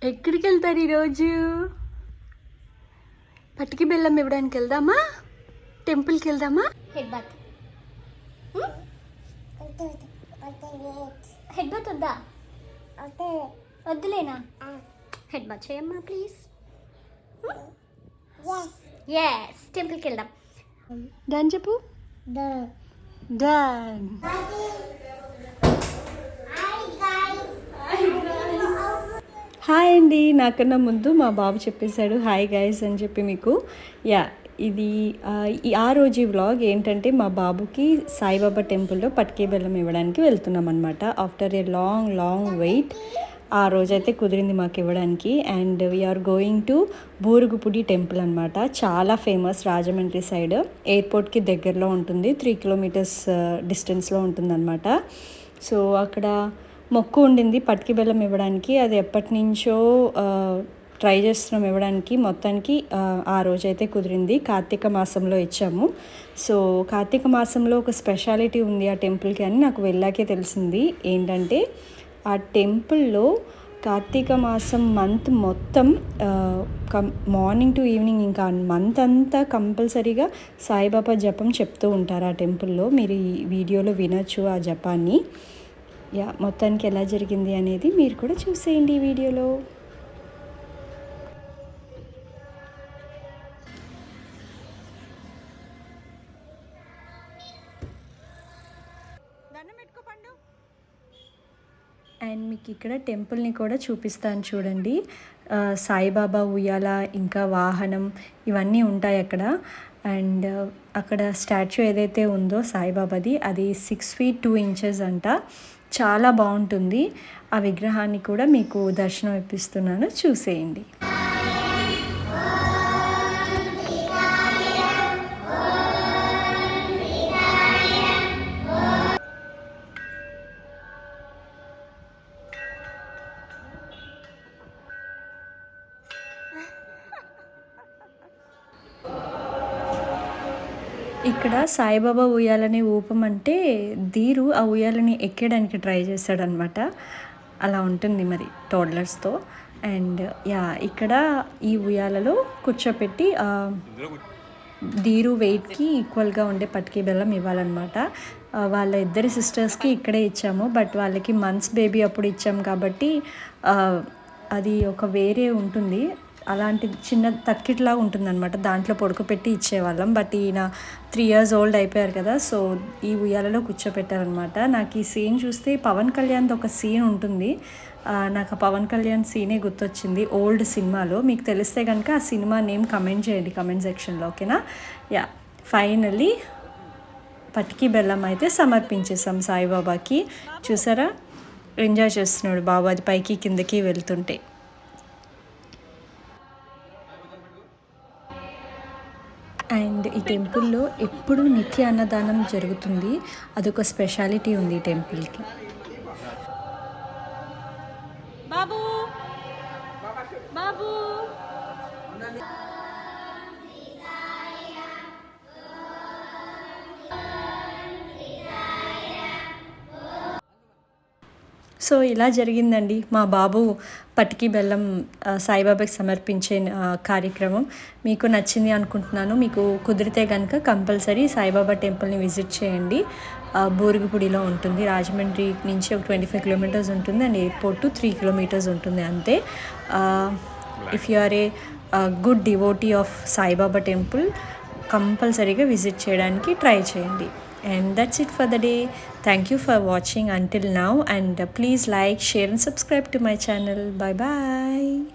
ఎక్కడికి వెళ్తారు ఈరోజు? పట్టికి బెల్లం ఇవ్వడానికి వెళ్దామా? టెంపుల్కి వెళ్దామా? హెడ్ బాత్ హెడ్ బాత్ వద్దా? వద్దులేనా? హెడ్ బాత్ చేయమ్మా ప్లీజ్. ఎస్ టెంపుల్కి వెళ్దాం. డన్ చెప్పు. డన్. హాయ్ అండి. నాకన్నా ముందు మా బాబు చెప్పేశాడు హాయ్ గైస్ అని చెప్పి మీకు. ఇది ఆ రోజు వ్లాగ్ ఏంటంటే మా బాబుకి సాయిబాబా టెంపుల్లో పట్టికే బెల్లం ఇవ్వడానికి వెళ్తున్నాం అనమాట. ఆఫ్టర్ ఏ లాంగ్ వెయిట్ ఆ రోజైతే కుదిరింది మాకు ఇవ్వడానికి. And we are going to Burugupudi temple అనమాట. చాలా ఫేమస్ రాజమండ్రి సైడ్, ఎయిర్పోర్ట్కి దగ్గరలో ఉంటుంది, 3 కిలోమీటర్స్ డిస్టెన్స్లో ఉంటుందన్నమాట. సో అక్కడ మొక్కు ఉండింది పట్టికి బెల్లం ఇవ్వడానికి. అది ఎప్పటి నుంచో ట్రై చేస్తున్నాం ఇవ్వడానికి. మొత్తానికి ఆ రోజైతే కుదిరింది. కార్తీక మాసంలో ఇచ్చాము. సో కార్తీక మాసంలో ఒక స్పెషాలిటీ ఉంది ఆ టెంపుల్కి అని నాకు వెళ్ళాకే తెలిసింది. ఏంటంటే ఆ టెంపుల్లో కార్తీక మాసం మంత్ మొత్తం మార్నింగ్ టు ఈవినింగ్ ఇంకా మంత్ అంతా కంపల్సరీగా సాయిబాబా జపం చెప్తూ ఉంటారు ఆ టెంపుల్లో. మీరు ఈ వీడియోలో వినొచ్చు ఆ జపాన్ని. మొత్తానికి ఎలా జరిగింది అనేది మీరు కూడా చూసేయండి ఈ వీడియోలో. అండ్ మీకు ఇక్కడ టెంపుల్ని కూడా చూపిస్తాను చూడండి. సాయిబాబా ఉయ్యాల, ఇంకా వాహనం ఇవన్నీ ఉంటాయి అక్కడ. అండ్ అక్కడ స్టాచ్యూ ఏదైతే ఉందో సాయిబాబాది, అది 6 feet 2 inches అంట. చాలా బాగుంటుంది. ఆ విగ్రహాన్ని కూడా మీకు దర్శనం ఇప్పిస్తున్నాను, చూసేయండి. ఇక్కడ సాయిబాబా ఉయ్యాలని ఊపమంటే ధీరు ఆ ఉయ్యాలని ఎక్కడానికి ట్రై చేశాడనమాట. అలా ఉంటుంది మరి టోడ్లర్స్తో. అండ్ ఇక్కడ ఈ ఉయ్యాలలో కూర్చోపెట్టి ధీరు వెయిట్కి ఈక్వల్గా ఉండే పట్టికి బెల్లం ఇవ్వాలన్నమాట. వాళ్ళ ఇద్దరి సిస్టర్స్కి ఇక్కడే ఇచ్చాము. బట్ వాళ్ళకి మంత్స్ బేబీ అప్పుడు ఇచ్చాము కాబట్టి అది ఒక వేరే ఉంటుంది, అలాంటి చిన్న తక్కిట్లా ఉంటుందన్నమాట. దాంట్లో పడుకోపెట్టి ఇచ్చేవాళ్ళం. బట్ ఈయన 3 years old అయిపోయారు కదా, సో ఈ ఉయ్యాలలో కూర్చోపెట్టారనమాట. నాకు ఈ సీన్ చూస్తే పవన్ కళ్యాణ్ది ఒక సీన్ ఉంటుంది. నాకు ఆ పవన్ కళ్యాణ్ సీనే గుర్తొచ్చింది ఓల్డ్ సినిమాలో. మీకు తెలిస్తే కనుక ఆ సినిమా నేమ్ కమెంట్ చేయండి కమెంట్ సెక్షన్లో, ఓకేనా? ఫైనల్లీ పట్టికి బెల్లం అయితే సమర్పించేసాం సాయిబాబాకి. చూసారా, ఎంజాయ్ చేస్తున్నాడు బాబు అది పైకి కిందకి వెళ్తుంటే. అండ్ ఈ టెంపుల్లో ఎప్పుడూ నిత్య అన్నదానం జరుగుతుంది. అదొక స్పెషాలిటీ ఉంది ఈ టెంపుల్కి. బాబు బాబు సో ఇలా జరిగిందండి మా బాబు పట్టికి బెల్లం సాయిబాబాకి సమర్పించే కార్యక్రమం. మీకు నచ్చింది అనుకుంటున్నాను. మీకు కుదిరితే కనుక కంపల్సరీ సాయిబాబా టెంపుల్ని విజిట్ చేయండి. బూరుగుపుడిలో ఉంటుంది. రాజమండ్రి నుంచి ఒక 25 kilometers ఉంటుంది. అండ్ ఎయిర్పోర్ట్ టు 3 kilometers ఉంటుంది అంతే. If you are a good devotee of Saibaba temple కంపల్సరీగా విజిట్ చేయడానికి ట్రై చేయండి. And that's it for the day. Thank you for watching until now, and please like, share and subscribe to my channel. Bye bye.